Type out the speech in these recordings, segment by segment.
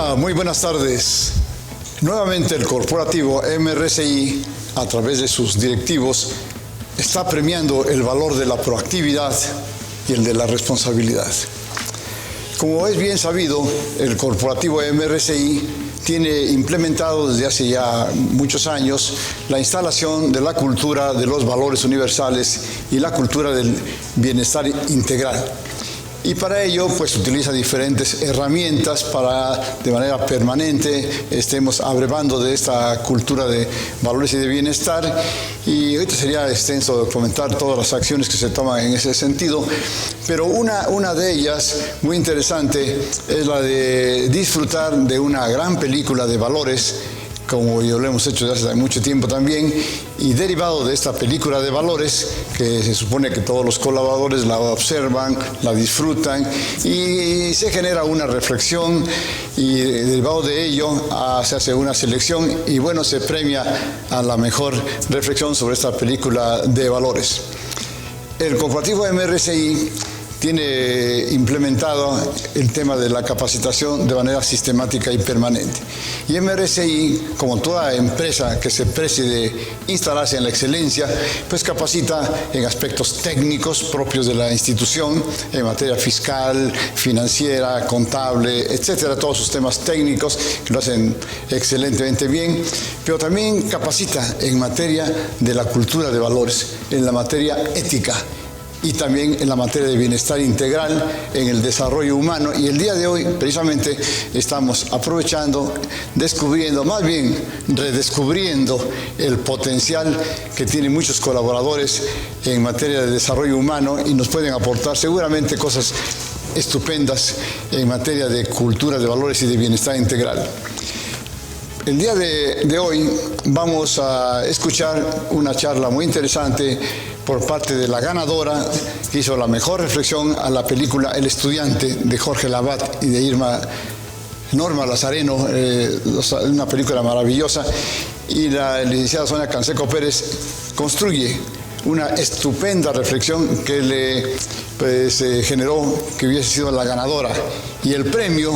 Hola, muy buenas tardes. Nuevamente el corporativo MRCI, a través de sus directivos, está premiando el valor de la proactividad y el de la responsabilidad. Como es bien sabido, el corporativo MRCI tiene implementado desde hace ya muchos años la instalación de la cultura de los valores universales y la cultura del bienestar integral. Y para ello, pues utiliza diferentes herramientas para, de manera permanente, estemos abrevando de esta cultura de valores y de bienestar. Y ahorita sería extenso comentar todas las acciones que se toman en ese sentido, pero una de ellas, muy interesante, es la de disfrutar de una gran película de valores, como yo lo hemos hecho desde hace mucho tiempo también, y derivado de esta película de valores, que se supone que todos los colaboradores la observan, la disfrutan, y se genera una reflexión, y derivado de ello se hace una selección, y bueno, se premia a la mejor reflexión sobre esta película de valores. El corporativo MRCI tiene implementado el tema de la capacitación de manera sistemática y permanente. Y MRCI, como toda empresa que se precie de instalarse en la excelencia, pues capacita en aspectos técnicos propios de la institución, en materia fiscal, financiera, contable, etcétera, todos sus temas técnicos que lo hacen excelentemente bien, pero también capacita en materia de la cultura de valores, en la materia ética, y también en la materia de bienestar integral, en el desarrollo humano. Y el día de hoy, precisamente, estamos aprovechando, descubriendo, más bien redescubriendo el potencial que tienen muchos colaboradores en materia de desarrollo humano y nos pueden aportar seguramente cosas estupendas en materia de cultura de valores y de bienestar integral. El día de hoy vamos a escuchar una charla muy interesante por parte de la ganadora que hizo la mejor reflexión a la película El Estudiante de Jorge Lavat y de Norma Lazareno, una película maravillosa, y la licenciada Sonia Canseco Pérez construye una estupenda reflexión que le generó que hubiese sido la ganadora, y el premio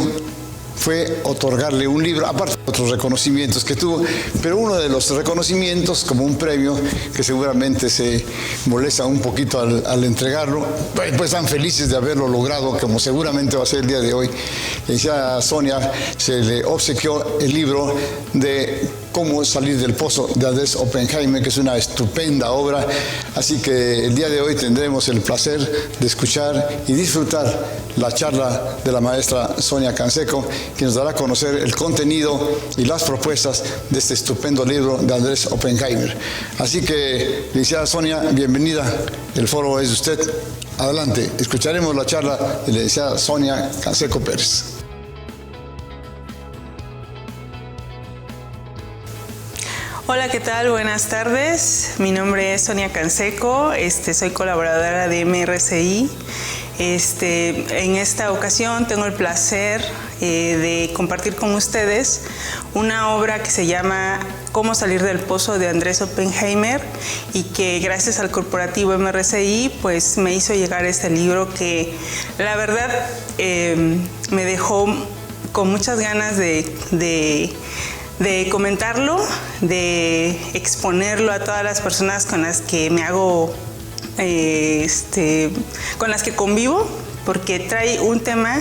fue otorgarle un libro, aparte de otros reconocimientos que tuvo, pero uno de los reconocimientos como un premio que seguramente se molesta un poquito al entregarlo, pues están felices de haberlo logrado, como seguramente va a ser el día de hoy. A Sonia se le obsequió el libro de Cómo salir del pozo de Andrés Oppenheimer, que es una estupenda obra, así que el día de hoy tendremos el placer de escuchar y disfrutar la charla de la maestra Sonia Canseco, que nos dará a conocer el contenido y las propuestas de este estupendo libro de Andrés Oppenheimer. Así que, licenciada Sonia, bienvenida, el foro es de usted. Adelante, escucharemos la charla de la licenciada Sonia Canseco Pérez. Hola, ¿qué tal? Buenas tardes. Mi nombre es Sonia Canseco, soy colaboradora de MRCI. En esta ocasión tengo el placer de compartir con ustedes una obra que se llama Cómo salir del pozo de Andrés Oppenheimer, y que gracias al corporativo MRCI pues me hizo llegar este libro que la verdad me dejó con muchas ganas de comentarlo, de exponerlo a todas las personas con las que me hago, con las que convivo, porque trae un tema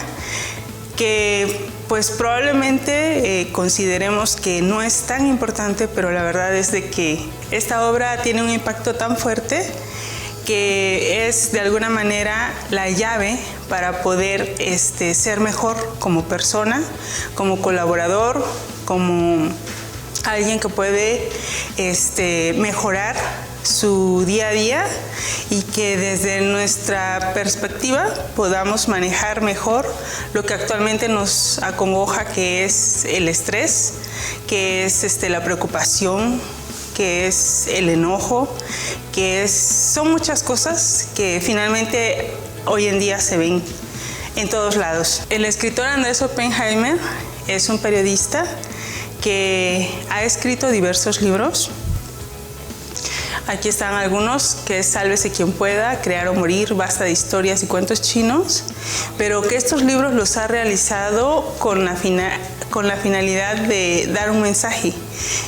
que pues probablemente consideremos que no es tan importante, pero la verdad es de que esta obra tiene un impacto tan fuerte que es de alguna manera la llave para poder ser mejor como persona, como colaborador, como alguien que puede mejorar su día a día, y que desde nuestra perspectiva podamos manejar mejor lo que actualmente nos acongoja, que es el estrés, que es la preocupación, que es el enojo, son muchas cosas que finalmente hoy en día se ven en todos lados. El escritor Andrés Oppenheimer es un periodista que ha escrito diversos libros. Aquí están algunos, que es Sálvese quien pueda, Crear o morir, Basta de historias y cuentos chinos, pero que estos libros los ha realizado con con la finalidad de dar un mensaje.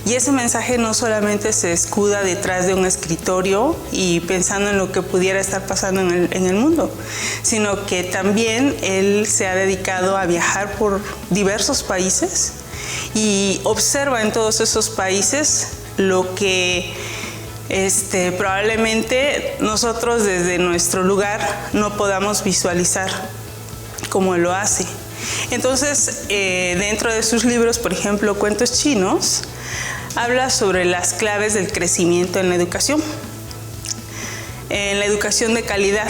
Y ese mensaje no solamente se escuda detrás de un escritorio y pensando en lo que pudiera estar pasando en el mundo, sino que también él se ha dedicado a viajar por diversos países y observa en todos esos países lo que probablemente nosotros desde nuestro lugar no podamos visualizar como él lo hace. Entonces, dentro de sus libros, por ejemplo, Cuentos Chinos, habla sobre las claves del crecimiento en la educación de calidad.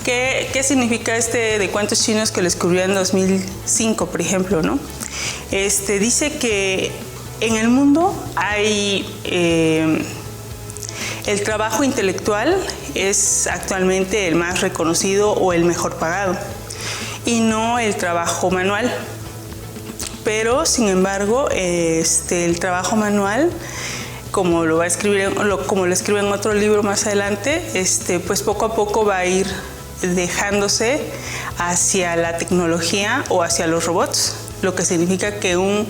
¿Qué significa de Cuentos Chinos que lo escribió en 2005, por ejemplo, ¿no? Dice que en el mundo hay el trabajo intelectual es actualmente el más reconocido o el mejor pagado y no el trabajo manual. Pero, sin embargo, el trabajo manual, como lo escribe en otro libro más adelante, pues poco a poco va a ir dejándose hacia la tecnología o hacia los robots, lo que significa que un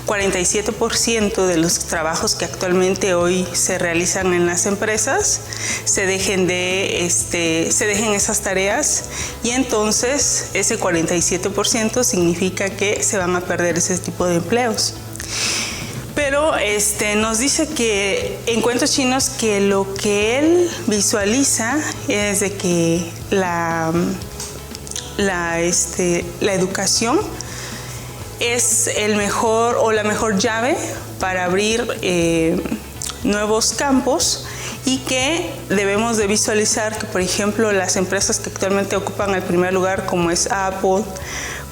47% de los trabajos que actualmente hoy se realizan en las empresas se dejen esas tareas, y entonces ese 47% significa que se van a perder ese tipo de empleos. Pero nos dice que en Cuentos Chinos que lo que él visualiza es de que la educación es el mejor o la mejor llave para abrir nuevos campos, y que debemos de visualizar que, por ejemplo, las empresas que actualmente ocupan el primer lugar, como es Apple,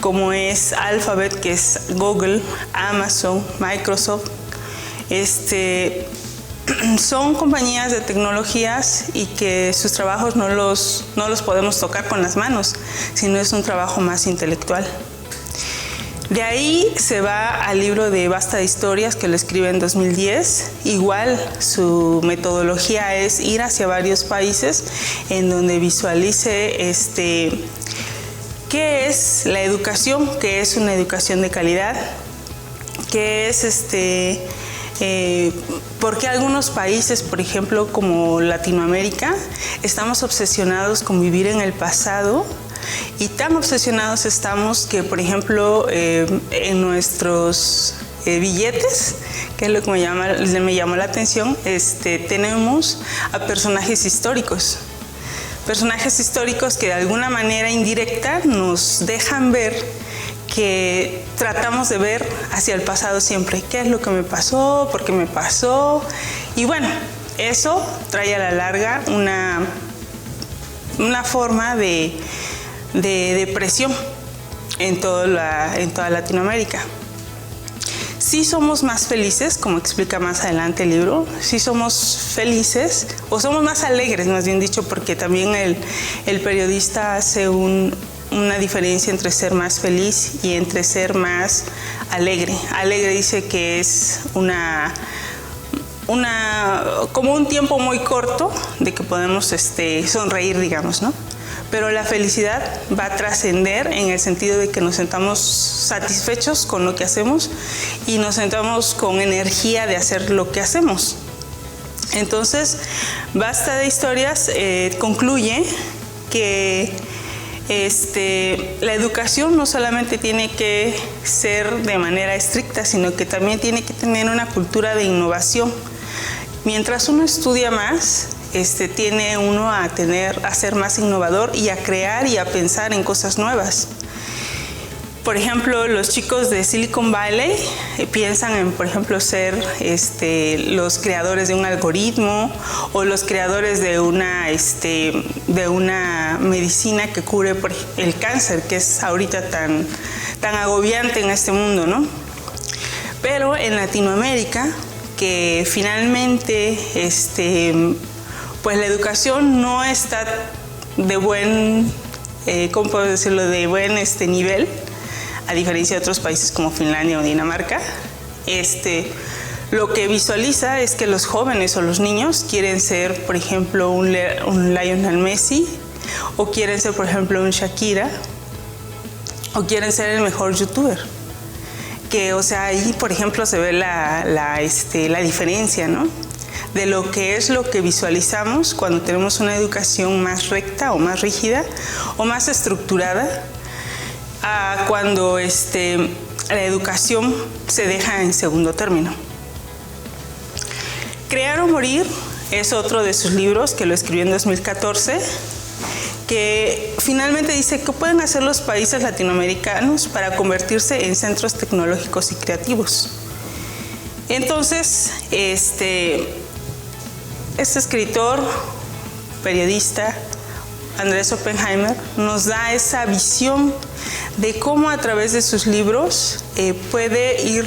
como es Alphabet, que es Google, Amazon, Microsoft, son compañías de tecnologías y que sus trabajos no los podemos tocar con las manos, sino es un trabajo más intelectual. De ahí se va al libro de Basta de Historias, que lo escribe en 2010. Igual su metodología es ir hacia varios países en donde visualice qué es la educación, qué es una educación de calidad, qué es por qué algunos países, por ejemplo, como Latinoamérica, estamos obsesionados con vivir en el pasado. Y tan obsesionados estamos que, por ejemplo, en nuestros billetes, que es lo que me llamó la atención, tenemos a personajes históricos que de alguna manera indirecta nos dejan ver que tratamos de ver hacia el pasado siempre. ¿Qué es lo que me pasó? ¿Por qué me pasó? Y bueno, eso trae a la larga una forma de depresión en toda Latinoamérica. Sí somos más felices, como explica más adelante el libro, sí somos felices, o somos más alegres, más bien dicho, porque también el periodista hace una diferencia entre ser más feliz y entre ser más alegre. Alegre dice que es como un tiempo muy corto de que podemos sonreír, digamos, ¿no? Pero la felicidad va a trascender en el sentido de que nos sentamos satisfechos con lo que hacemos y nos sentamos con energía de hacer lo que hacemos. Entonces, Basta de Historias concluye que la educación no solamente tiene que ser de manera estricta, sino que también tiene que tener una cultura de innovación. Mientras uno estudia más, tiene uno a ser más innovador y a crear y a pensar en cosas nuevas. Por ejemplo, los chicos de Silicon Valley piensan en, por ejemplo, ser los creadores de un algoritmo o los creadores de una medicina que cure el cáncer, que es ahorita tan agobiante en este mundo, ¿no? Pero en Latinoamérica, que finalmente pues la educación no está de buen, ¿cómo puedo decirlo?, de buen nivel, a diferencia de otros países como Finlandia o Dinamarca. Lo que visualiza es que los jóvenes o los niños quieren ser, por ejemplo, un Lionel Messi, o quieren ser, por ejemplo, un Shakira, o quieren ser el mejor youtuber. Que, o sea, ahí, por ejemplo, se ve la diferencia, ¿no? De lo que es lo que visualizamos cuando tenemos una educación más recta o más rígida o más estructurada, a cuando la educación se deja en segundo término. Crear o morir es otro de sus libros que lo escribió en 2014, que finalmente dice qué pueden hacer los países latinoamericanos para convertirse en centros tecnológicos y creativos. Entonces, este escritor, periodista, Andrés Oppenheimer, nos da esa visión de cómo a través de sus libros puede ir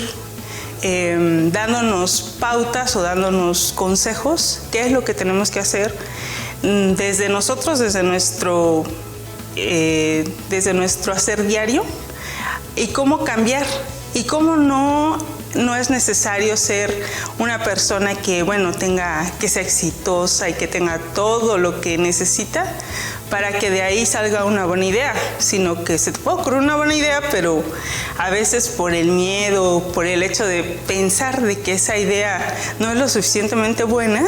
dándonos pautas o dándonos consejos, qué es lo que tenemos que hacer desde nosotros, desde nuestro hacer diario, y cómo cambiar, y cómo no es necesario ser una persona que, bueno, que sea exitosa y que tenga todo lo que necesita para que de ahí salga una buena idea, sino que se te puede ocurrir una buena idea, pero a veces por el miedo, por el hecho de pensar de que esa idea no es lo suficientemente buena,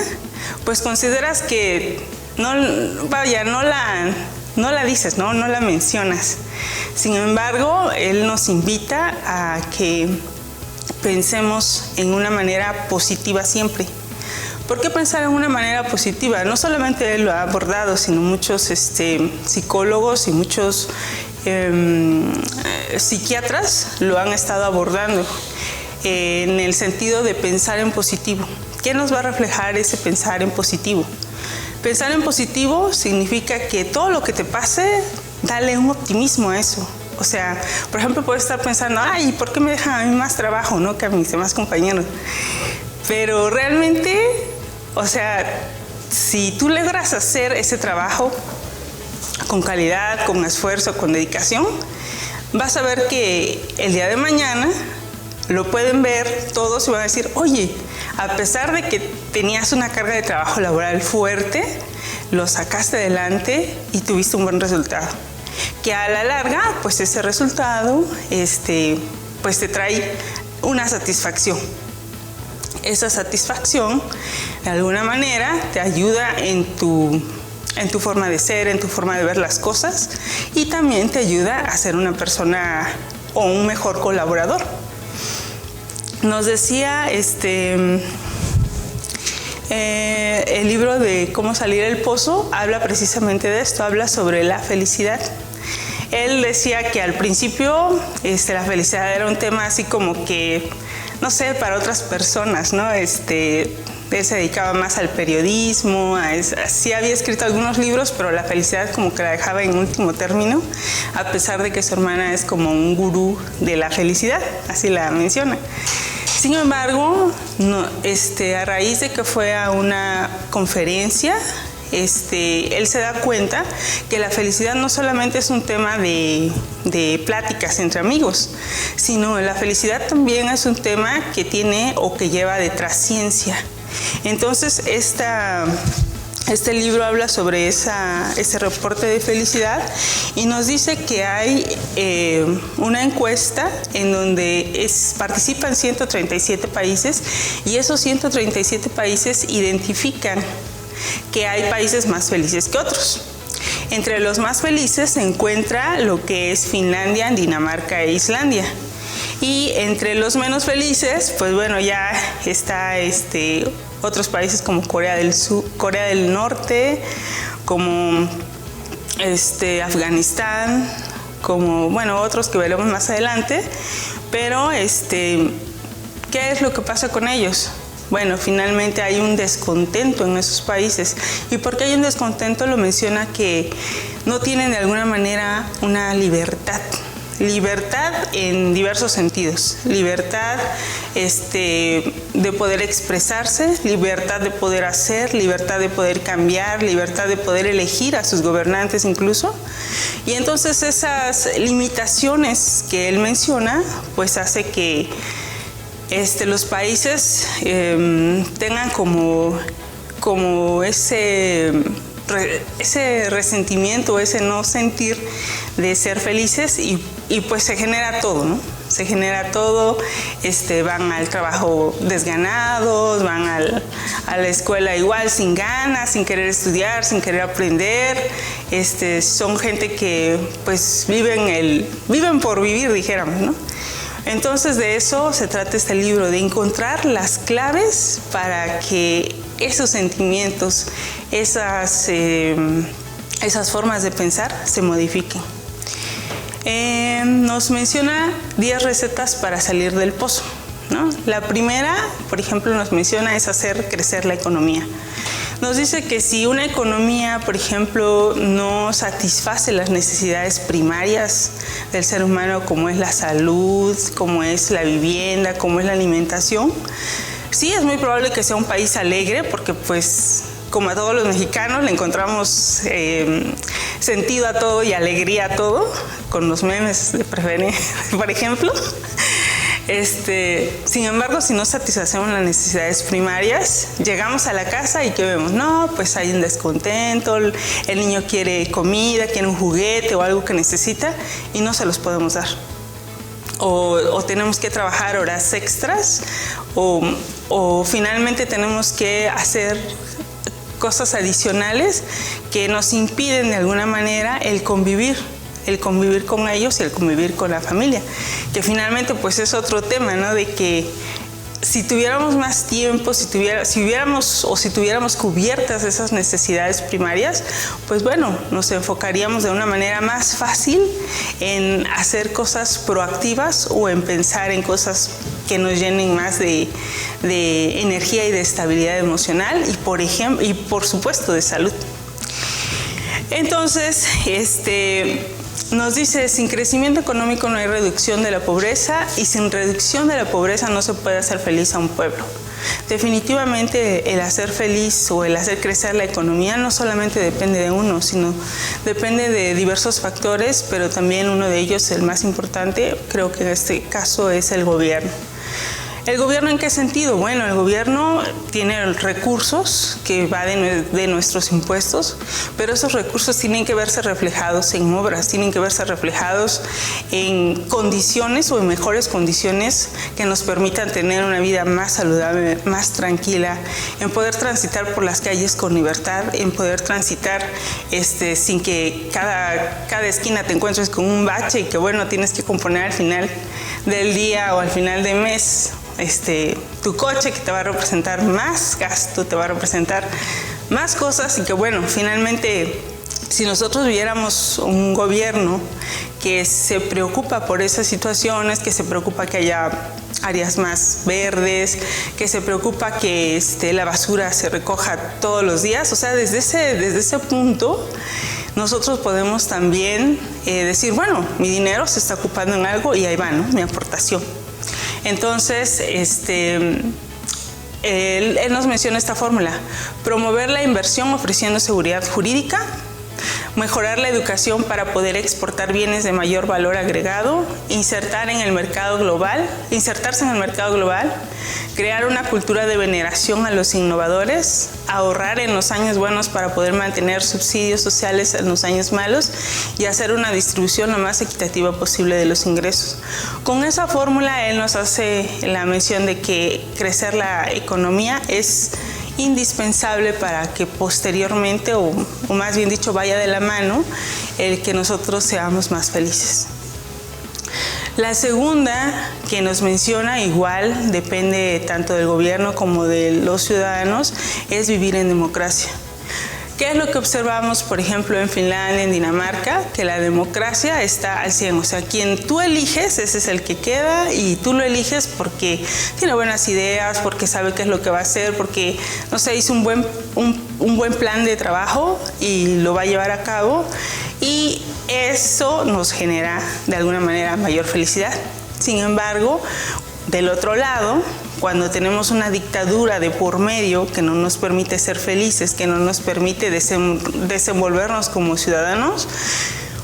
pues consideras que no la dices, no la mencionas. Sin embargo, él nos invita a que pensemos en una manera positiva siempre. ¿Por qué pensar en una manera positiva? No solamente él lo ha abordado, sino muchos psicólogos y muchos psiquiatras lo han estado abordando en el sentido de pensar en positivo. ¿Qué nos va a reflejar ese pensar en positivo? Pensar en positivo significa que todo lo que te pase, dale un optimismo a eso. O sea, por ejemplo, puedes estar pensando, ay, ¿por qué me dejan a mí más trabajo, no, que a mis demás compañeros? Pero realmente, o sea, si tú logras hacer ese trabajo con calidad, con esfuerzo, con dedicación, vas a ver que el día de mañana lo pueden ver todos y van a decir, oye, a pesar de que tenías una carga de trabajo laboral fuerte, lo sacaste adelante y tuviste un buen resultado. Que a la larga, pues ese resultado, pues te trae una satisfacción. Esa satisfacción, de alguna manera, te ayuda en tu forma de ser, en tu forma de ver las cosas, y también te ayuda a ser una persona o un mejor colaborador. Nos decía el libro de Cómo salir del pozo, habla precisamente de esto, habla sobre la felicidad. Él decía que al principio la felicidad era un tema así como que, no sé, para otras personas, ¿no? Él se dedicaba más al periodismo, sí había escrito algunos libros, pero la felicidad como que la dejaba en último término, a pesar de que su hermana es como un gurú de la felicidad, así la menciona. Sin embargo, a raíz de que fue a una conferencia, él se da cuenta que la felicidad no solamente es un tema de pláticas entre amigos, sino la felicidad también es un tema que tiene o que lleva detrás ciencia. Entonces, este libro habla sobre ese reporte de felicidad y nos dice que hay una encuesta en donde participan 137 países y esos 137 países identifican que hay países más felices que otros. Entre los más felices se encuentra lo que es Finlandia, Dinamarca e Islandia. Y entre los menos felices, pues bueno, ya está otros países como Corea del Norte, como Afganistán, como bueno, otros que veremos más adelante. Pero ¿qué es lo que pasa con ellos? Bueno, finalmente hay un descontento en esos países. ¿Y por qué hay un descontento? Lo menciona que no tienen de alguna manera una libertad. Libertad en diversos sentidos. Libertad de poder expresarse, libertad de poder hacer, libertad de poder cambiar, libertad de poder elegir a sus gobernantes incluso. Y entonces esas limitaciones que él menciona, pues hace que los países tengan como ese resentimiento, ese no sentir de ser felices y pues se genera todo, ¿no? Se genera todo, van al trabajo desganados, van a la escuela igual sin ganas, sin querer estudiar, sin querer aprender. Son gente que pues viven por vivir, dijéramos, ¿no? Entonces de eso se trata este libro, de encontrar las claves para que esos sentimientos, esas formas de pensar se modifiquen. Nos menciona 10 recetas para salir del pozo, ¿no? La primera, por ejemplo, nos menciona es hacer crecer la economía. Nos dice que si una economía, por ejemplo, no satisface las necesidades primarias del ser humano, como es la salud, como es la vivienda, como es la alimentación, sí es muy probable que sea un país alegre, porque pues como a todos los mexicanos le encontramos sentido a todo y alegría a todo, con los memes de preferencia, por ejemplo. Sin embargo, si no satisfacemos las necesidades primarias, llegamos a la casa y ¿qué vemos? No, pues hay un descontento, el niño quiere comida, quiere un juguete o algo que necesita y no se los podemos dar. O tenemos que trabajar horas extras o finalmente tenemos que hacer cosas adicionales que nos impiden de alguna manera el convivir con ellos y el convivir con la familia, que finalmente pues es otro tema, ¿no? De que si tuviéramos más tiempo, si tuviéramos cubiertas esas necesidades primarias, pues bueno, nos enfocaríamos de una manera más fácil en hacer cosas proactivas o en pensar en cosas que nos llenen más de energía y de estabilidad emocional y por supuesto de salud. Entonces, nos dice, sin crecimiento económico no hay reducción de la pobreza y sin reducción de la pobreza no se puede hacer feliz a un pueblo. Definitivamente el hacer feliz o el hacer crecer la economía no solamente depende de uno, sino depende de diversos factores, pero también uno de ellos, el más importante, creo que en este caso es el gobierno. ¿El gobierno en qué sentido? Bueno, el gobierno tiene recursos que va de nuestros impuestos, pero esos recursos tienen que verse reflejados en obras, tienen que verse reflejados en condiciones o en mejores condiciones que nos permitan tener una vida más saludable, más tranquila, en poder transitar por las calles con libertad, en poder transitar sin que cada esquina te encuentres con un bache y que bueno, tienes que componer al final del día o al final de mes tu coche, que te va a representar más gasto, te va a representar más cosas y que bueno, finalmente si nosotros viéramos un gobierno que se preocupa por esas situaciones, que se preocupa que haya áreas más verdes, que se preocupa que la basura se recoja todos los días, o sea, desde ese punto nosotros podemos también decir, bueno, mi dinero se está ocupando en algo y ahí va, ¿no? Mi aportación. Entonces, él nos menciona esta fórmula: promover la inversión ofreciendo seguridad jurídica, mejorar la educación para poder exportar bienes de mayor valor agregado, insertarse en el mercado global, crear una cultura de veneración a los innovadores, ahorrar en los años buenos para poder mantener subsidios sociales en los años malos y hacer una distribución lo más equitativa posible de los ingresos. Con esa fórmula él nos hace la mención de que crecer la economía es indispensable para que posteriormente, o más bien dicho, vaya de la mano el que nosotros seamos más felices. La segunda que nos menciona, igual depende tanto del gobierno como de los ciudadanos, es vivir en democracia. ¿Qué es lo que observamos, por ejemplo, en Finlandia, en Dinamarca? Que la democracia está al 100%. O sea, quien tú eliges, ese es el que queda, y tú lo eliges porque tiene buenas ideas, porque sabe qué es lo que va a hacer, porque, no sé, hizo un buen plan de trabajo y lo va a llevar a cabo. Y eso nos genera, de alguna manera, mayor felicidad. Sin embargo, del otro lado, cuando tenemos una dictadura de por medio que no nos permite ser felices, que no nos permite desenvolvernos como ciudadanos,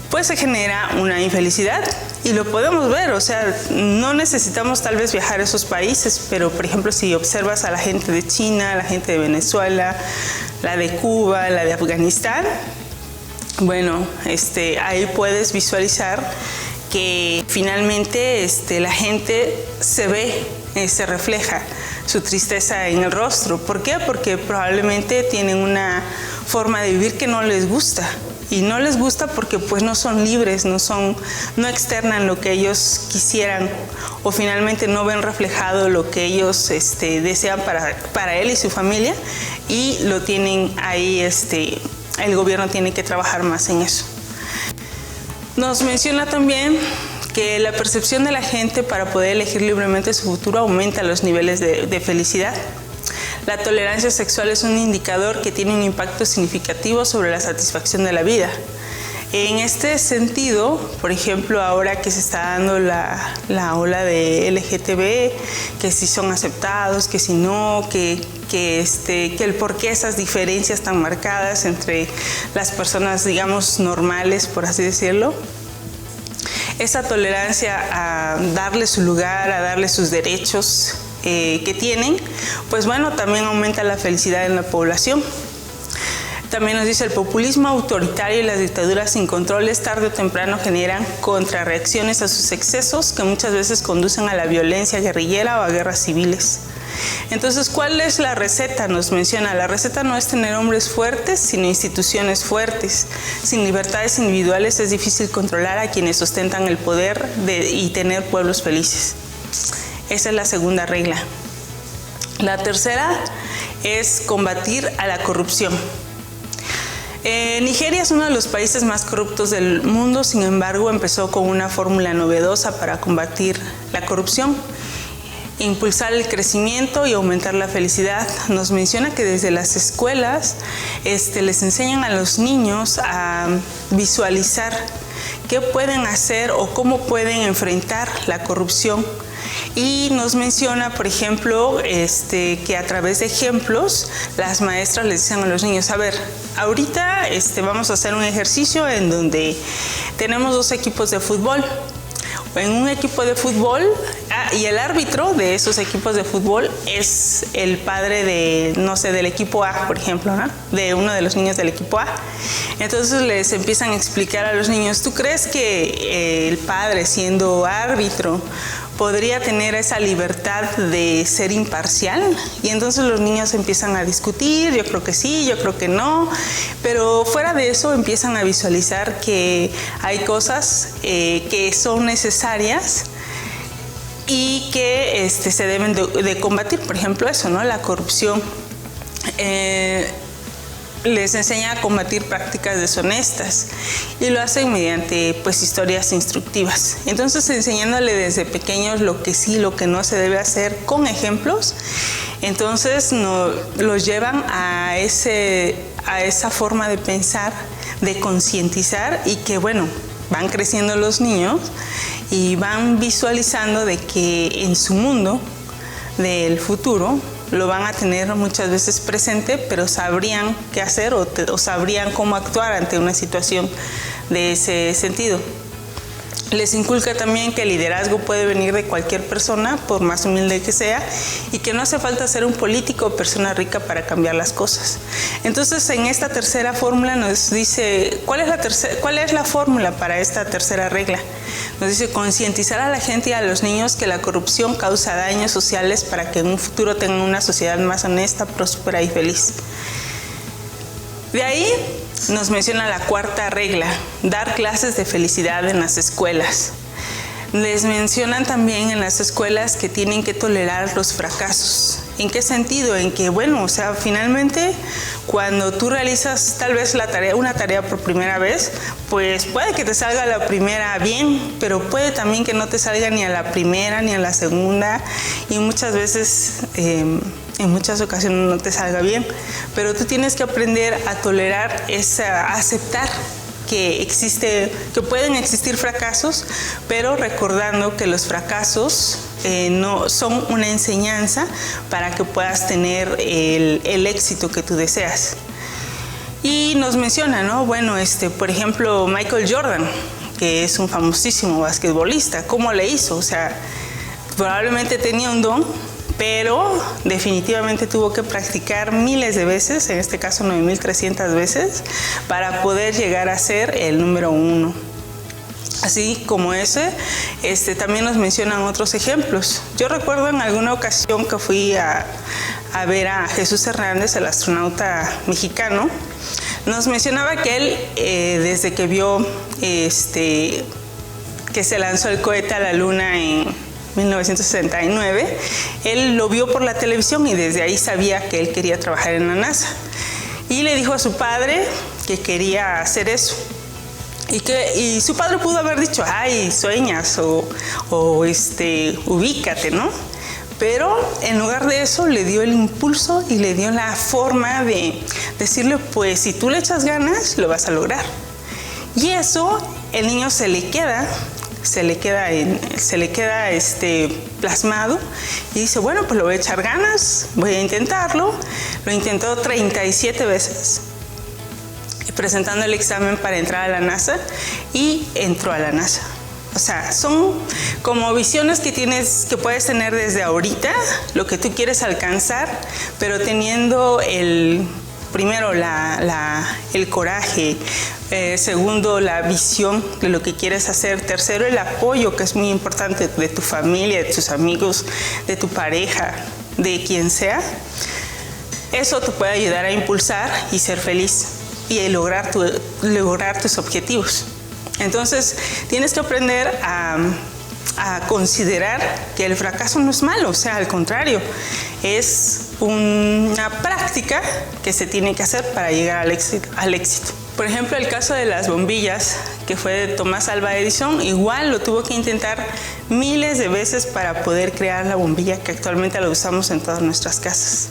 pues se genera una infelicidad y lo podemos ver. O sea, no necesitamos tal vez viajar a esos países, pero por ejemplo si observas a la gente de China, la gente de Venezuela, la de Cuba, la de Afganistán, bueno, ahí puedes visualizar que finalmente la gente se ve, se refleja su tristeza en el rostro. ¿Por qué? Porque probablemente tienen una forma de vivir que no les gusta. Y no les gusta porque pues no son libres, no externan lo que ellos quisieran, o finalmente no ven reflejado lo que ellos desean para él y su familia, y lo tienen ahí, el gobierno tiene que trabajar más en eso. Nos menciona también que la percepción de la gente para poder elegir libremente su futuro aumenta los niveles de felicidad. La tolerancia sexual es un indicador que tiene un impacto significativo sobre la satisfacción de la vida. En este sentido, por ejemplo, ahora que se está dando la ola de LGTB, que si son aceptados, que si no, que el por qué esas diferencias tan marcadas entre las personas, digamos, normales, por así decirlo, esa tolerancia a darle su lugar, a darle sus derechos que tienen, pues bueno, también aumenta la felicidad en la población. También nos dice: el populismo autoritario y las dictaduras sin controles tarde o temprano generan contrarreacciones a sus excesos que muchas veces conducen a la violencia guerrillera o a guerras civiles. Entonces, ¿cuál es la receta? Nos menciona: la receta no es tener hombres fuertes, sino instituciones fuertes. Sin libertades individuales es difícil controlar a quienes ostentan el poder y tener pueblos felices. Esa es la segunda regla. La tercera es combatir a la corrupción. Nigeria es uno de los países más corruptos del mundo, sin embargo, empezó con una fórmula novedosa para combatir la corrupción: impulsar el crecimiento y aumentar la felicidad. Nos menciona que desde las escuelas les enseñan a los niños a visualizar qué pueden hacer o cómo pueden enfrentar la corrupción. Y nos menciona, por ejemplo, que a través de ejemplos las maestras les dicen a los niños: a ver, ahorita vamos a hacer un ejercicio en donde tenemos 2 equipos de fútbol. En un equipo de fútbol, y el árbitro de esos equipos de fútbol es el padre de, no sé, del equipo A, por ejemplo, ¿no? De uno de los niños del equipo A. Entonces les empiezan a explicar a los niños: ¿tú crees que el padre, siendo árbitro, podría tener esa libertad de ser imparcial? Y entonces los niños empiezan a discutir: yo creo que sí, yo creo que no, pero fuera de eso empiezan a visualizar que hay cosas que son necesarias y que se deben de combatir. Por ejemplo, eso, ¿no? La corrupción. Les enseña a combatir prácticas deshonestas y lo hacen mediante pues historias instructivas. Entonces, enseñándole desde pequeños lo que sí, lo que no se debe hacer con ejemplos, entonces los llevan a esa forma de pensar, de concientizar, y que bueno, van creciendo los niños y van visualizando de que en su mundo del futuro lo van a tener muchas veces presente, pero sabrían qué hacer o sabrían cómo actuar ante una situación de ese sentido. Les inculca también que el liderazgo puede venir de cualquier persona, por más humilde que sea, y que no hace falta ser un político o persona rica para cambiar las cosas. Entonces, en esta tercera fórmula nos dice, ¿cuál es la fórmula para esta tercera regla? Nos dice: concientizar a la gente y a los niños que la corrupción causa daños sociales para que en un futuro tengan una sociedad más honesta, próspera y feliz. De ahí nos menciona la cuarta regla: dar clases de felicidad en las escuelas. Les mencionan también en las escuelas que tienen que tolerar los fracasos. ¿En qué sentido? En que, bueno, o sea, finalmente cuando tú realizas tal vez una tarea por primera vez, pues puede que te salga la primera bien, pero puede también que no te salga ni a la primera ni a la segunda, y muchas veces en muchas ocasiones no te salga bien, pero tú tienes que aprender a tolerar a aceptar que pueden existir fracasos, pero recordando que los fracasos no son una enseñanza para que puedas tener el éxito que tú deseas. Y nos menciona, ¿no? Bueno, por ejemplo, Michael Jordan, que es un famosísimo basquetbolista, ¿cómo le hizo? O sea, probablemente tenía un don, pero definitivamente tuvo que practicar miles de veces, en este caso 9.300 veces, para poder llegar a ser el número 1. Así como ese, también nos mencionan otros ejemplos. Yo recuerdo en alguna ocasión que fui a ver a Jesús Hernández, el astronauta mexicano. Nos mencionaba que él, desde que vio que se lanzó el cohete a la Luna en 1969, él lo vio por la televisión y desde ahí sabía que él quería trabajar en la NASA. Y le dijo a su padre que quería hacer eso. Y su padre pudo haber dicho, ay, sueñas o ubícate, ¿no? Pero en lugar de eso le dio el impulso y le dio la forma de decirle, pues si tú le echas ganas, lo vas a lograr. Y eso el niño se le queda plasmado y dice, bueno, pues le voy a echar ganas, voy a intentarlo. Lo intentó 37 veces, presentando el examen para entrar a la NASA, y entró a la NASA. O sea, son como visiones que puedes tener desde ahorita, lo que tú quieres alcanzar, pero teniendo primero el coraje, segundo la visión de lo que quieres hacer, tercero el apoyo, que es muy importante, de tu familia, de tus amigos, de tu pareja, de quien sea. Eso te puede ayudar a impulsar y ser feliz y lograr tus objetivos. Entonces tienes que aprender a considerar que el fracaso no es malo, o sea, al contrario, es una práctica que se tiene que hacer para llegar al éxito. Por ejemplo, el caso de las bombillas, que fue de Thomas Alva Edison, igual lo tuvo que intentar miles de veces para poder crear la bombilla que actualmente la usamos en todas nuestras casas.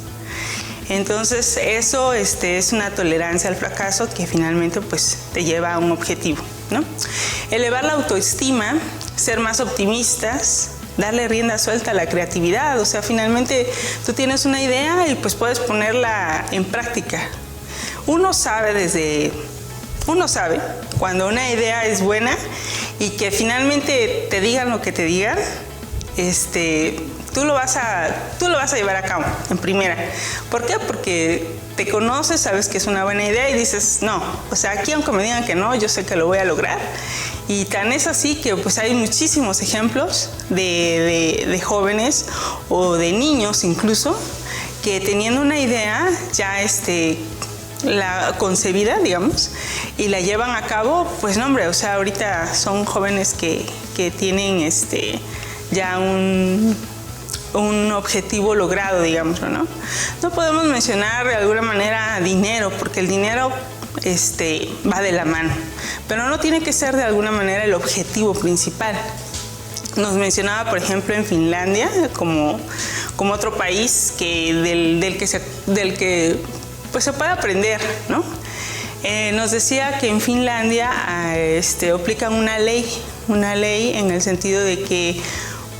Entonces eso es una tolerancia al fracaso que finalmente pues te lleva a un objetivo, ¿no? Elevar la autoestima, ser más optimistas, darle rienda suelta a la creatividad. O sea, finalmente tú tienes una idea y pues puedes ponerla en práctica. Uno sabe cuando una idea es buena y que finalmente te digan lo que te digan, tú lo vas a llevar a cabo en primera. ¿Por qué? Porque te conoces, sabes que es una buena idea y dices, no, o sea, aquí aunque me digan que no, yo sé que lo voy a lograr. Y tan es así que pues hay muchísimos ejemplos de jóvenes o de niños incluso, que teniendo una idea ya la concebida, digamos, y la llevan a cabo, pues no, hombre, o sea, ahorita son jóvenes que tienen ya un objetivo logrado, digámoslo, ¿no? No podemos mencionar de alguna manera dinero, porque el dinero va de la mano, pero no tiene que ser de alguna manera el objetivo principal. Nos mencionaba, por ejemplo, en Finlandia como otro país del que pues se puede aprender, ¿no? Nos decía que en Finlandia aplican una ley en el sentido de que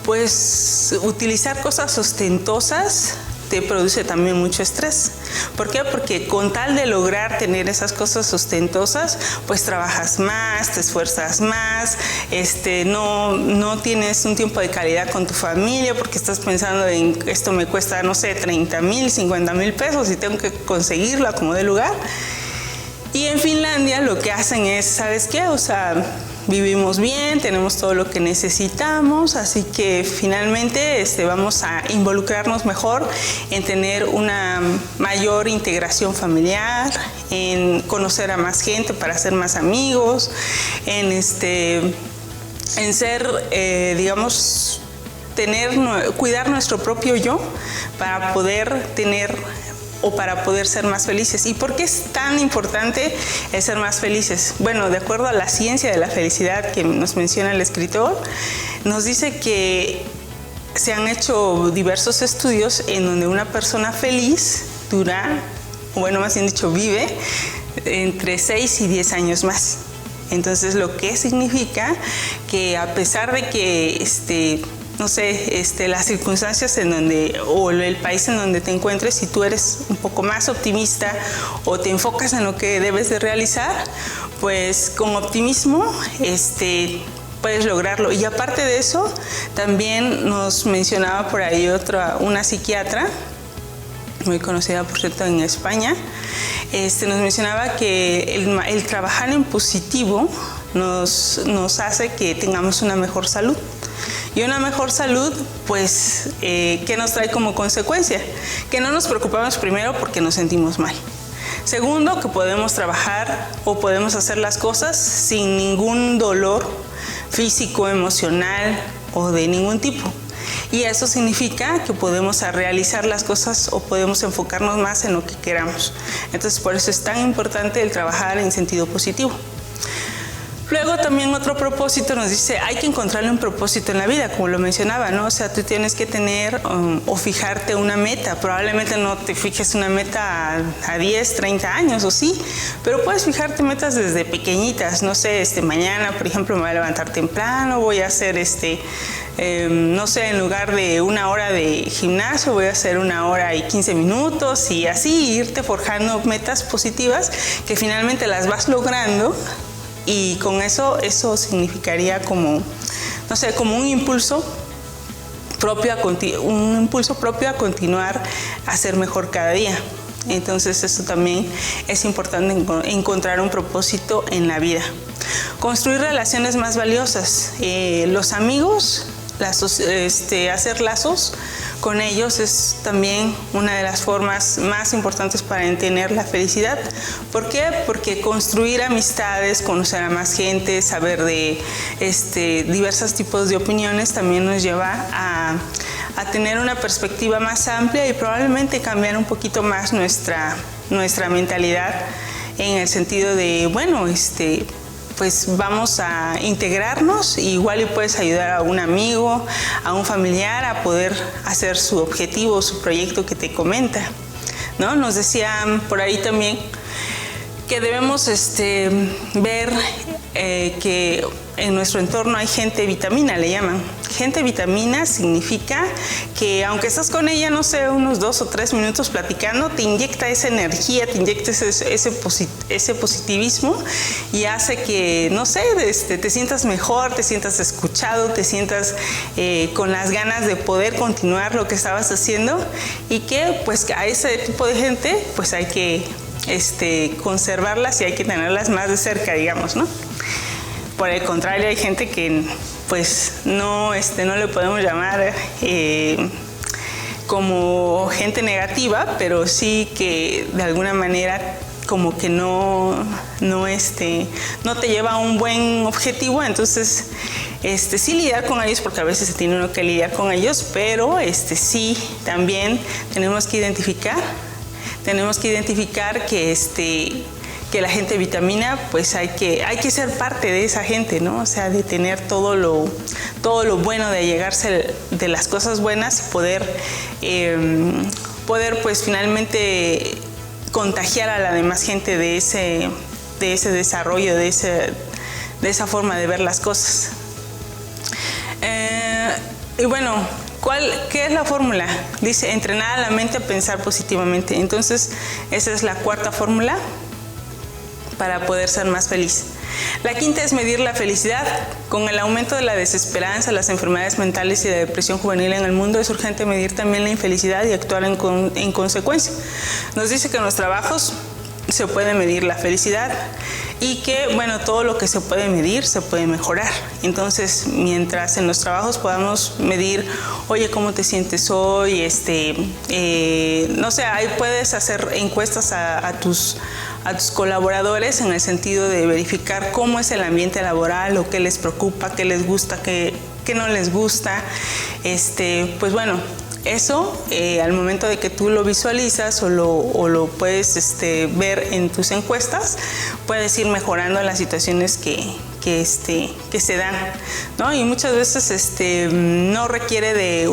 pues utilizar cosas ostentosas te produce también mucho estrés. ¿Por qué? Porque con tal de lograr tener esas cosas ostentosas, pues trabajas más, te esfuerzas más, no tienes un tiempo de calidad con tu familia porque estás pensando en esto me cuesta, no sé, 30,000, 50,000 pesos y tengo que conseguirlo a como de lugar. Y en Finlandia lo que hacen es, ¿sabes qué? O sea, vivimos bien, tenemos todo lo que necesitamos, así que finalmente vamos a involucrarnos mejor en tener una mayor integración familiar, en conocer a más gente para hacer más amigos, en ser, digamos, cuidar nuestro propio yo para poder ser más felices. ¿Y por qué es tan importante el ser más felices? Bueno, de acuerdo a la ciencia de la felicidad que nos menciona el escritor, nos dice que se han hecho diversos estudios en donde una persona feliz vive entre 6 y 10 años más. Entonces, lo que significa que a pesar de que no sé, las circunstancias o el país en donde te encuentres, si tú eres un poco más optimista o te enfocas en lo que debes de realizar, pues con optimismo puedes lograrlo. Y aparte de eso, también nos mencionaba por ahí una psiquiatra, muy conocida por cierto en España, nos mencionaba que el trabajar en positivo nos hace que tengamos una mejor salud. Y una mejor salud, pues, ¿qué nos trae como consecuencia? Que no nos preocupamos primero porque nos sentimos mal. Segundo, que podemos trabajar o podemos hacer las cosas sin ningún dolor físico, emocional o de ningún tipo. Y eso significa que podemos realizar las cosas o podemos enfocarnos más en lo que queramos. Entonces, por eso es tan importante el trabajar en sentido positivo. Luego también otro propósito nos dice, hay que encontrarle un propósito en la vida, como lo mencionaba, ¿no? O sea, tú tienes que tener o fijarte una meta. Probablemente no te fijes una meta a 10, 30 años, o sí, pero puedes fijarte metas desde pequeñitas. No sé, mañana, por ejemplo, me voy a levantar temprano, voy a hacer no sé, en lugar de 1 hora de gimnasio, voy a hacer 1 hora y 15 minutos y así irte forjando metas positivas que finalmente las vas logrando. Y con eso significaría como, no sé, como un impulso propio a continuar a ser mejor cada día. Entonces eso también es importante, encontrar un propósito en la vida. Construir relaciones más valiosas. Los amigos, hacer lazos con ellos es también una de las formas más importantes para tener la felicidad. ¿Por qué? Porque construir amistades, conocer a más gente, saber de diversos tipos de opiniones también nos lleva a tener una perspectiva más amplia y probablemente cambiar un poquito más nuestra mentalidad en el sentido de, bueno, pues vamos a integrarnos, igual y puedes ayudar a un amigo, a un familiar a poder hacer su objetivo, su proyecto que te comenta, ¿no? Nos decían por ahí también que debemos ver que en nuestro entorno hay gente vitamina, le llaman. Gente vitamina significa que aunque estás con ella, no sé, unos 2 o 3 minutos platicando, te inyecta esa energía, te inyecta ese positivismo y hace que, no sé, te sientas mejor, te sientas escuchado, te sientas con las ganas de poder continuar lo que estabas haciendo y que pues a ese tipo de gente pues hay que conservarlas y hay que tenerlas más de cerca, digamos, ¿no? Por el contrario, hay gente que pues no le podemos llamar como gente negativa, pero sí que de alguna manera como que no te lleva a un buen objetivo. Entonces sí lidiar con ellos, porque a veces se tiene uno que lidiar con ellos, pero sí también tenemos que identificar que la gente vitamina, pues hay que ser parte de esa gente, ¿no? O sea, de tener todo lo bueno, de llegarse de las cosas buenas, poder pues finalmente contagiar a la demás gente de ese desarrollo, de esa forma de ver las cosas. Y bueno, ¿qué es la fórmula? Dice, entrenar a la mente a pensar positivamente. Entonces, esa es la 4ª fórmula para poder ser más feliz. La 5ª es medir la felicidad. Con el aumento de la desesperanza, las enfermedades mentales y la depresión juvenil en el mundo, es urgente medir también la infelicidad y actuar en consecuencia. Nos dice que en los trabajos se puede medir la felicidad y que, bueno, todo lo que se puede medir se puede mejorar. Entonces, mientras en los trabajos podamos medir, oye, ¿cómo te sientes hoy? No sé, ahí puedes hacer encuestas a tus colaboradores en el sentido de verificar cómo es el ambiente laboral, o qué les preocupa, qué les gusta, qué no les gusta. Pues bueno, eso al momento de que tú lo visualizas o lo puedes ver en tus encuestas, puedes ir mejorando las situaciones que se dan, ¿no? Y muchas veces no requiere de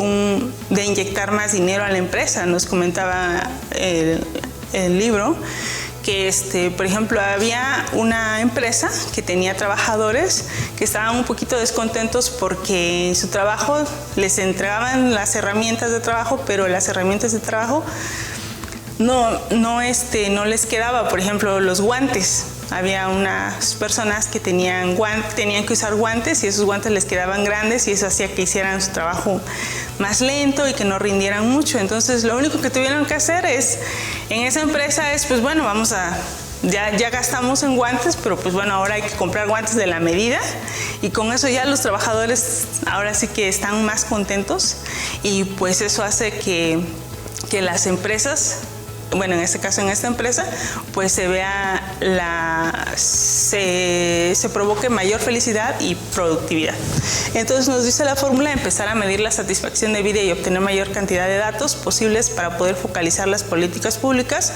inyectar más dinero a la empresa. Nos comentaba el libro que, por ejemplo, había una empresa que tenía trabajadores que estaban un poquito descontentos porque en su trabajo les entregaban las herramientas de trabajo, pero las herramientas de trabajo no les quedaba, por ejemplo, los guantes. había unas personas que tenían que usar guantes y esos guantes les quedaban grandes y eso hacía que hicieran su trabajo más lento y que no rindieran mucho. Entonces lo único que tuvieron que hacer en esa empresa es, pues bueno, ya gastamos en guantes, pero pues bueno, ahora hay que comprar guantes de la medida y con eso ya los trabajadores ahora sí que están más contentos y pues eso hace que las empresas, bueno, en este caso en esta empresa, pues se provoque mayor felicidad y productividad. Entonces nos dice la fórmula: empezar a medir la satisfacción de vida y obtener mayor cantidad de datos posibles para poder focalizar las políticas públicas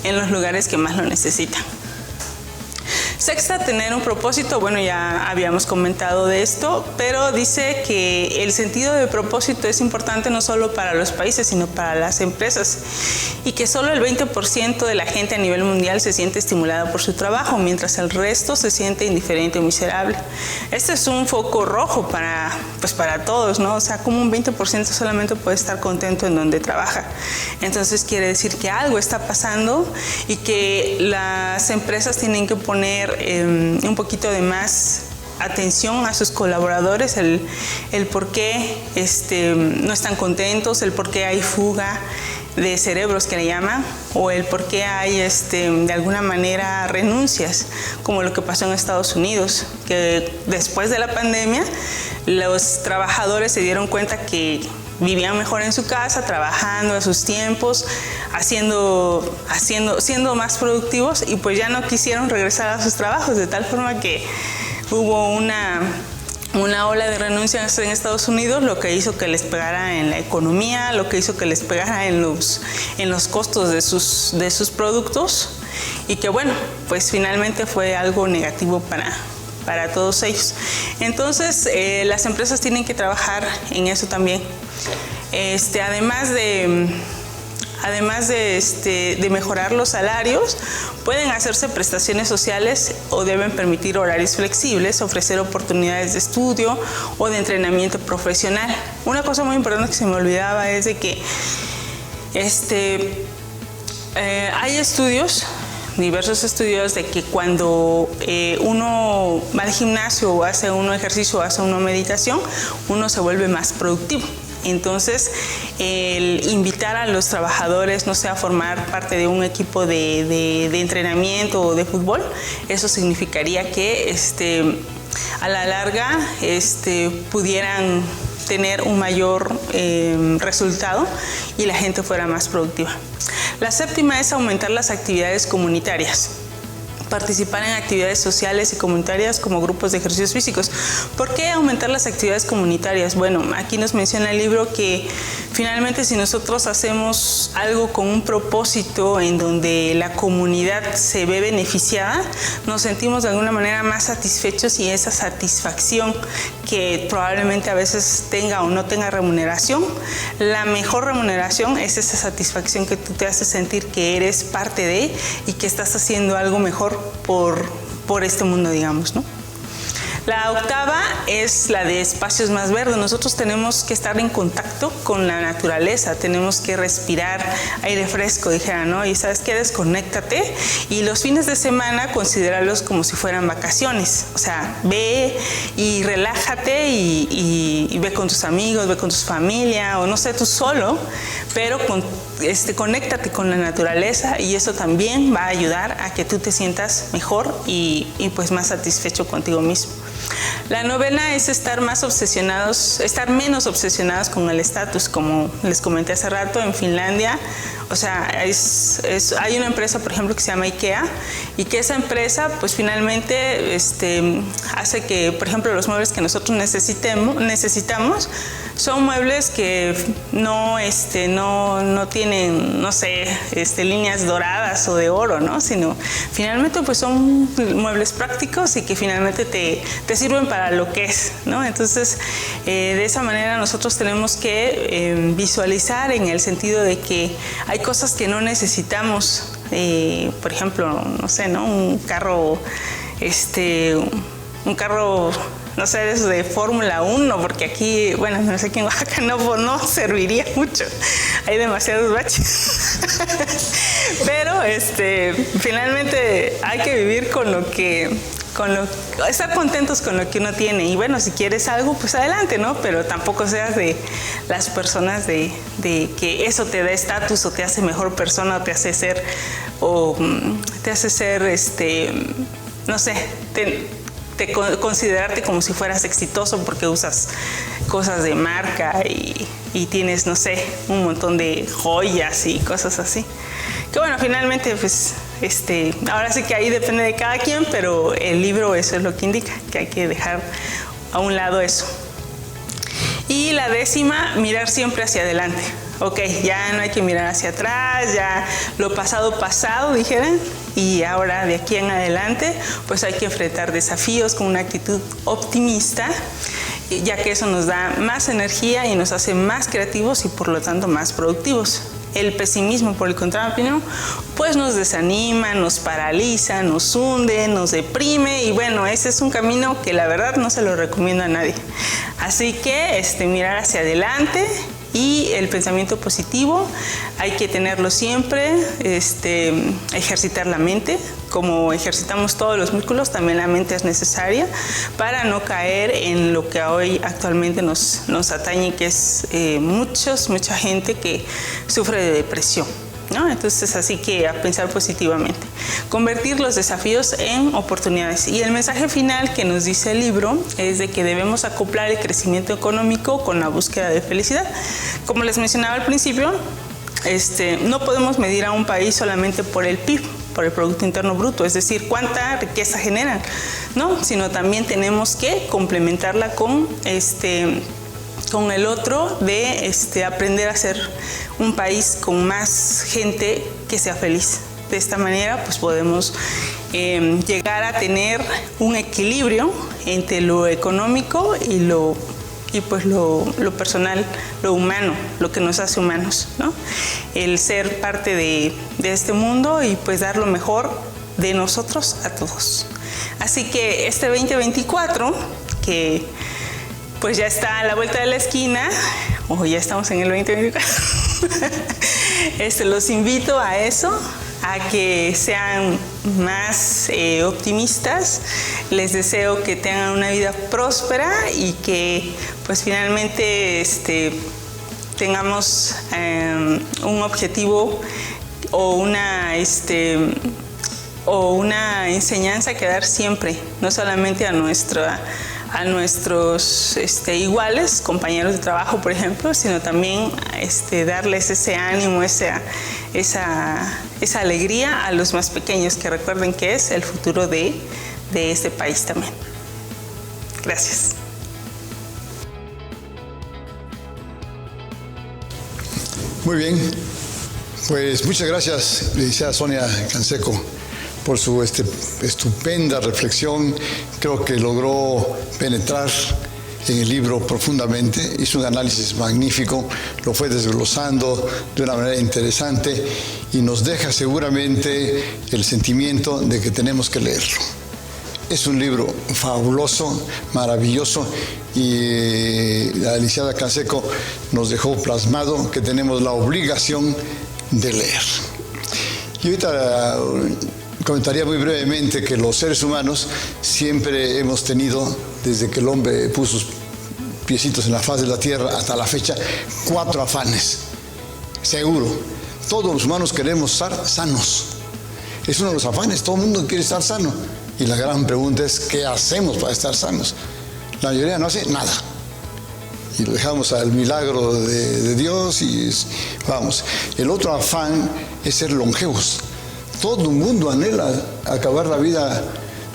en los lugares que más lo necesitan. Sexta, tener un propósito. Bueno, ya habíamos comentado de esto, pero dice que el sentido de propósito es importante no solo para los países, sino para las empresas, y que solo el 20% de la gente a nivel mundial se siente estimulada por su trabajo, mientras el resto se siente indiferente o miserable. Este es un foco rojo para todos, ¿no? O sea, como un 20% solamente puede estar contento en donde trabaja. Entonces quiere decir que algo está pasando y que las empresas tienen que poner un poquito de más atención a sus colaboradores, el por qué no están contentos, el por qué hay fuga de cerebros que le llaman, o el por qué hay de alguna manera renuncias, como lo que pasó en Estados Unidos, que después de la pandemia los trabajadores se dieron cuenta que vivían mejor en su casa, trabajando a sus tiempos, siendo más productivos, y pues ya no quisieron regresar a sus trabajos, de tal forma que hubo una ola de renuncias en Estados Unidos, lo que hizo que les pegara en la economía, lo que hizo que les pegara en los costos de sus productos, y que bueno, pues finalmente fue algo negativo para todos ellos. Entonces las empresas tienen que trabajar en eso también. Además de mejorar los salarios, pueden hacerse prestaciones sociales o deben permitir horarios flexibles, ofrecer oportunidades de estudio o de entrenamiento profesional. Una cosa muy importante que se me olvidaba es de que hay diversos estudios de que cuando uno va al gimnasio o hace uno ejercicio o hace uno meditación, uno se vuelve más productivo. Entonces, el invitar a los trabajadores, no sé, a formar parte de un equipo de entrenamiento o de fútbol, eso significaría que a la larga pudieran tener un mayor resultado y la gente fuera más productiva. La séptima es aumentar las actividades comunitarias. Participar en actividades sociales y comunitarias como grupos de ejercicios físicos. ¿Por qué aumentar las actividades comunitarias? Bueno, aquí nos menciona el libro que finalmente si nosotros hacemos algo con un propósito en donde la comunidad se ve beneficiada, nos sentimos de alguna manera más satisfechos, y esa satisfacción, que probablemente a veces tenga o no tenga remuneración, la mejor remuneración es esa satisfacción que tú te haces sentir que eres parte de y que estás haciendo algo mejor por este mundo, digamos, ¿no? La octava es la de espacios más verdes. Nosotros tenemos que estar en contacto con la naturaleza, tenemos que respirar aire fresco, dijeran, ¿no? Y ¿sabes qué? Desconéctate, y los fines de semana considéralos como si fueran vacaciones. O sea, ve y relájate y ve con tus amigos, ve con tu familia, o no sé, tú solo, pero conéctate con la naturaleza, y eso también va a ayudar a que tú te sientas mejor y pues más satisfecho contigo mismo. La novena es estar menos obsesionados con el estatus, como les comenté hace rato. En Finlandia, o sea, hay una empresa, por ejemplo, que se llama IKEA, y que esa empresa, pues finalmente hace que, por ejemplo, los muebles que nosotros necesitamos son muebles que no tienen, no sé, líneas doradas o de oro, ¿no? Sino finalmente pues son muebles prácticos y que finalmente te sirven para lo que es, ¿no? Entonces, de esa manera nosotros tenemos que visualizar en el sentido de que hay cosas que no necesitamos, por ejemplo, no sé, ¿no? Un carro no sé, eso de Fórmula 1, porque aquí, bueno, no sé, aquí en Oaxaca no serviría mucho. Hay demasiados baches. Pero finalmente hay que vivir estar contentos con lo que uno tiene. Y bueno, si quieres algo, pues adelante, ¿no? Pero tampoco seas de las personas de que eso te da estatus o te hace mejor persona o te hace ser, no sé, considerarte como si fueras exitoso porque usas cosas de marca y tienes, no sé, un montón de joyas y cosas así. Que bueno, finalmente, pues, ahora sí que ahí depende de cada quien, pero el libro eso es lo que indica, que hay que dejar a un lado eso. Y la 10ª, mirar siempre hacia adelante. Ok, ya no hay que mirar hacia atrás, ya lo pasado, dijeran, y ahora de aquí en adelante, pues hay que enfrentar desafíos con una actitud optimista, ya que eso nos da más energía y nos hace más creativos y por lo tanto más productivos. El pesimismo, por el contrario, pues nos desanima, nos paraliza, nos hunde, nos deprime y bueno, ese es un camino que la verdad no se lo recomiendo a nadie. Así que mirar hacia adelante y el pensamiento positivo hay que tenerlo siempre, ejercitar la mente. Como ejercitamos todos los músculos, también la mente es necesaria para no caer en lo que hoy actualmente nos atañe, que es mucha gente que sufre de depresión, ¿no? Entonces, así que a pensar positivamente. Convertir los desafíos en oportunidades. Y el mensaje final que nos dice el libro es de que debemos acoplar el crecimiento económico con la búsqueda de felicidad. Como les mencionaba al principio, no podemos medir a un país solamente por el PIB, por el Producto Interno Bruto, es decir, cuánta riqueza generan, ¿no? Sino también tenemos que complementarla con el otro de aprender a ser un país con más gente que sea feliz. De esta manera, pues podemos llegar a tener un equilibrio entre lo económico y pues lo personal, lo humano, lo que nos hace humanos, ¿no? El ser parte de este mundo y pues dar lo mejor de nosotros a todos. Así que este 2024, que pues ya está a la vuelta de la esquina, o ya estamos en el 2024, los invito a eso, a que sean más optimistas. Les deseo que tengan una vida próspera y que pues finalmente tengamos un objetivo o una enseñanza que dar siempre, no solamente a nuestros iguales, compañeros de trabajo, por ejemplo, sino también darles ese ánimo, esa alegría a los más pequeños, que recuerden que es el futuro de este país también. Gracias. Muy bien, pues muchas gracias, licenciada Sonia Canseco, por su estupenda reflexión. Creo que logró penetrar en el libro profundamente, hizo un análisis magnífico, lo fue desglosando de una manera interesante y nos deja seguramente el sentimiento de que tenemos que leerlo. Es un libro fabuloso, maravilloso, y la licenciada Canseco nos dejó plasmado que tenemos la obligación de leer. Y ahorita comentaría muy brevemente que los seres humanos siempre hemos tenido, desde que el hombre puso sus piecitos en la faz de la tierra hasta la fecha, 4 afanes. Seguro, todos los humanos queremos estar sanos. Es uno de los afanes, todo el mundo quiere estar sano. Y la gran pregunta es, ¿qué hacemos para estar sanos? La mayoría no hace nada. Y lo dejamos al milagro de Dios y vamos. El otro afán es ser longevos. Todo el mundo anhela acabar la vida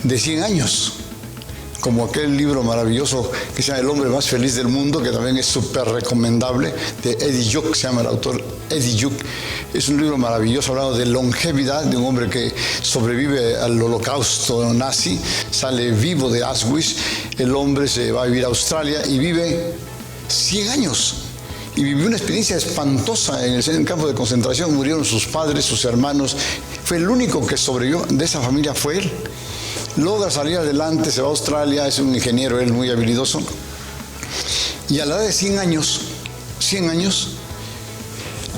de 100 años. Como aquel libro maravilloso que se llama El hombre más feliz del mundo, que también es súper recomendable, de Eddie Hughes, se llama el autor Eddie Hughes. Es un libro maravilloso hablando de longevidad, de un hombre que sobrevive al holocausto nazi, sale vivo de Auschwitz. El hombre se va a vivir a Australia y vive 100 años. Y vivió una experiencia espantosa en el campo de concentración. Murieron sus padres, sus hermanos. Fue el único que sobrevivió de esa familia, fue él. logra salir adelante, se va a Australia, es un ingeniero, él muy habilidoso, y a la edad de 100 años,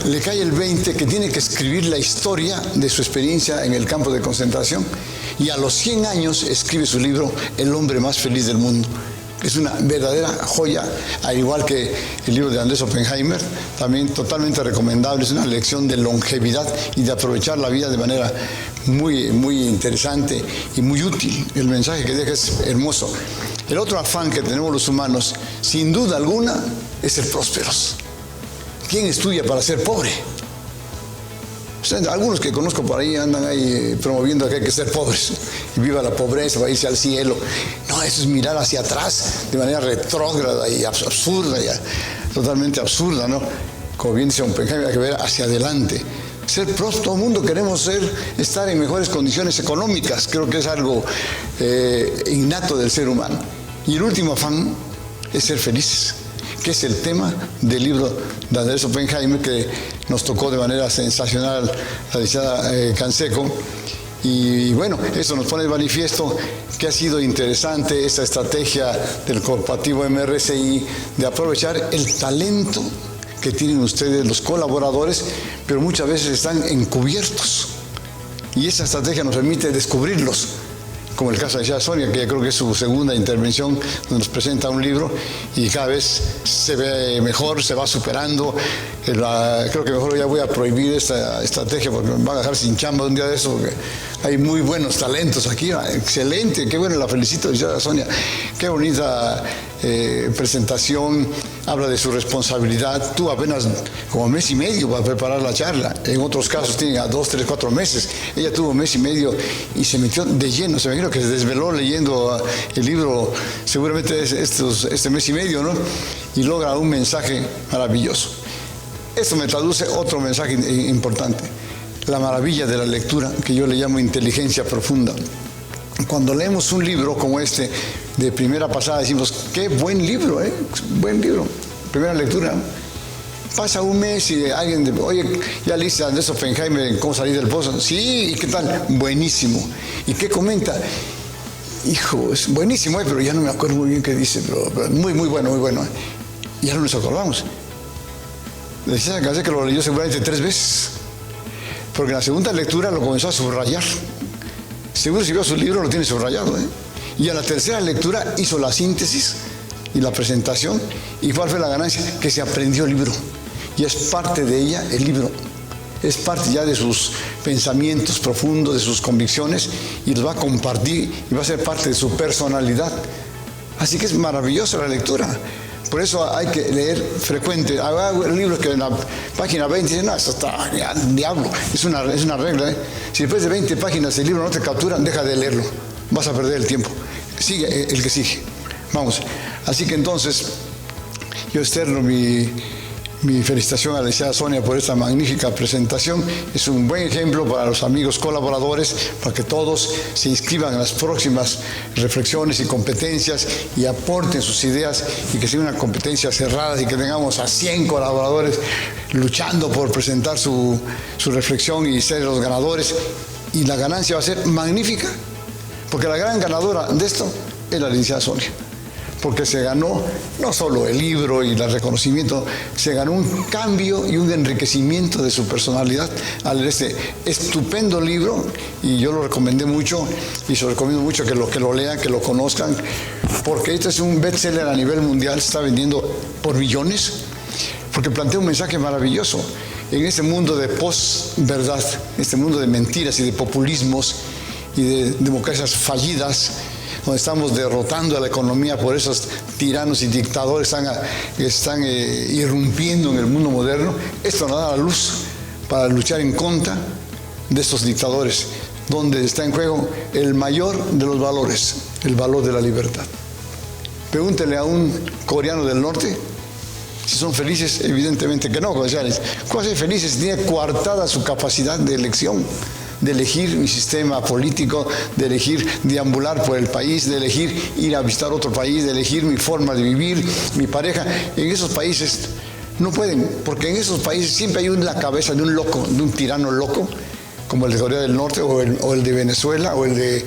le cae el 20 que tiene que escribir la historia de su experiencia en el campo de concentración, y a los 100 años escribe su libro El hombre más feliz del mundo. Es una verdadera joya, al igual que el libro de Andrés Oppenheimer, también totalmente recomendable. Es una lección de longevidad y de aprovechar la vida de manera muy, muy interesante y muy útil. El mensaje que deja es hermoso. El otro afán que tenemos los humanos, sin duda alguna, es ser prósperos. ¿Quién estudia para ser pobre? O sea, algunos que conozco por ahí andan ahí promoviendo que hay que ser pobres. Y viva la pobreza, va a irse al cielo. No, eso es mirar hacia atrás de manera retrógrada y absurda, ya, totalmente absurda, ¿no? Como bien dice Oppenheimer, hay que ver hacia adelante. Ser próspero, todo el mundo queremos estar en mejores condiciones económicas. Creo que es algo innato del ser humano. Y el último afán es ser felices, que es el tema del libro de Andrés Oppenheimer, que nos tocó de manera sensacional la licenciada Canseco. Y bueno, eso nos pone de manifiesto que ha sido interesante esta estrategia del corporativo MRCI de aprovechar el talento que tienen ustedes, los colaboradores, pero muchas veces están encubiertos. Y esa estrategia nos permite descubrirlos, como el caso de Cia Sonia, que ya creo que es su segunda intervención, donde nos presenta un libro y cada vez se ve mejor, se va superando. Creo que mejor ya voy a prohibir esta estrategia porque me van a dejar sin chamba un día de eso, porque hay muy buenos talentos aquí. Excelente, qué bueno, la felicito, Cia Sonia. Qué bonita presentación, habla de su responsabilidad. Tú apenas como mes y medio para preparar la charla. En otros casos tienen a 2, 3, 4 meses. Ella tuvo un mes y medio y se metió de lleno. Se me imagino que se desveló leyendo el libro, seguramente este mes y medio, ¿no? Y logra un mensaje maravilloso. Esto me traduce otro mensaje importante. La maravilla de la lectura, que yo le llamo inteligencia profunda. Cuando leemos un libro como este, de primera pasada, decimos, qué buen libro, buen libro, primera lectura. Pasa un mes y alguien, oye, ya leíste a Andrés Oppenheimer, ¿cómo salir del pozo? Sí, ¿y qué tal? Buenísimo. ¿Y qué comenta? Hijo, es buenísimo, pero ya no me acuerdo muy bien qué dice, pero muy, muy bueno, muy bueno. Y ya no nos acordamos. Le decía que lo leyó seguramente 3 veces, porque en la segunda lectura lo comenzó a subrayar. Seguro si vio su libro lo tiene subrayado, Y a la tercera lectura hizo la síntesis y la presentación. ¿Y cuál fue la ganancia? Que se aprendió el libro. Y es parte de ella el libro. Es parte ya de sus pensamientos profundos, de sus convicciones, y los va a compartir y va a ser parte de su personalidad. Así que es maravillosa la lectura. Por eso hay que leer frecuente. Hay libros que en la página 20 dicen, no, eso está diablo. Es una regla. Si después de 20 páginas el libro no te captura, deja de leerlo. Vas a perder el tiempo. Sigue el que sigue. Vamos. Así que entonces, yo externo mi felicitación a la licenciada Sonia por esta magnífica presentación. Es un buen ejemplo para los amigos colaboradores, para que todos se inscriban en las próximas reflexiones y competencias y aporten sus ideas, y que sea una competencia cerrada y que tengamos a 100 colaboradores luchando por presentar su reflexión y ser los ganadores. Y la ganancia va a ser magnífica, porque la gran ganadora de esto es la licenciada Sonia. Porque se ganó no solo el libro y el reconocimiento, se ganó un cambio y un enriquecimiento de su personalidad al leer este estupendo libro, y yo lo recomendé mucho y se lo recomiendo mucho que lo lean, que lo conozcan, porque este es un bestseller a nivel mundial, se está vendiendo por millones, porque plantea un mensaje maravilloso. En este mundo de posverdad, este mundo de mentiras y de populismos y de democracias fallidas, donde estamos derrotando a la economía por esos tiranos y dictadores que están irrumpiendo en el mundo moderno, esto nos da la luz para luchar en contra de estos dictadores, donde está en juego el mayor de los valores, el valor de la libertad. Pregúntele a un coreano del norte si son felices. Evidentemente que no. ¿Cómo ser felices si tiene coartada su capacidad de elección? De elegir mi sistema político, de elegir deambular por el país, de elegir ir a visitar otro país, de elegir mi forma de vivir, mi pareja. En esos países no pueden, porque en esos países siempre hay la cabeza de un loco, de un tirano loco, como el de Corea del Norte o el de Venezuela o el de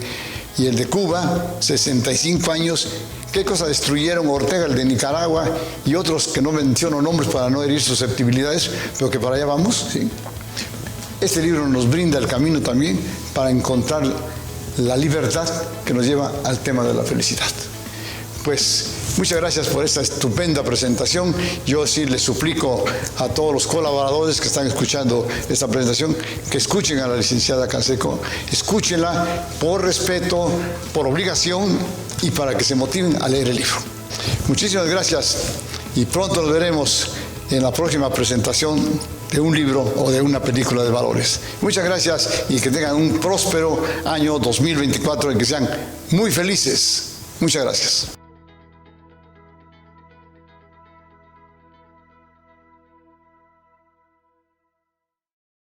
y el de Cuba, 65 años. ¿Qué cosa destruyeron Ortega, el de Nicaragua y otros que no menciono nombres para no herir susceptibilidades, pero que para allá vamos? ¿Sí? Este libro nos brinda el camino también para encontrar la libertad que nos lleva al tema de la felicidad. Pues muchas gracias por esta estupenda presentación. Yo sí les suplico a todos los colaboradores que están escuchando esta presentación que escuchen a la licenciada Canseco, escúchenla por respeto, por obligación y para que se motiven a leer el libro. Muchísimas gracias y pronto nos veremos en la próxima presentación de un libro o de una película de valores. Muchas gracias y que tengan un próspero año 2024 en que sean muy felices. Muchas gracias.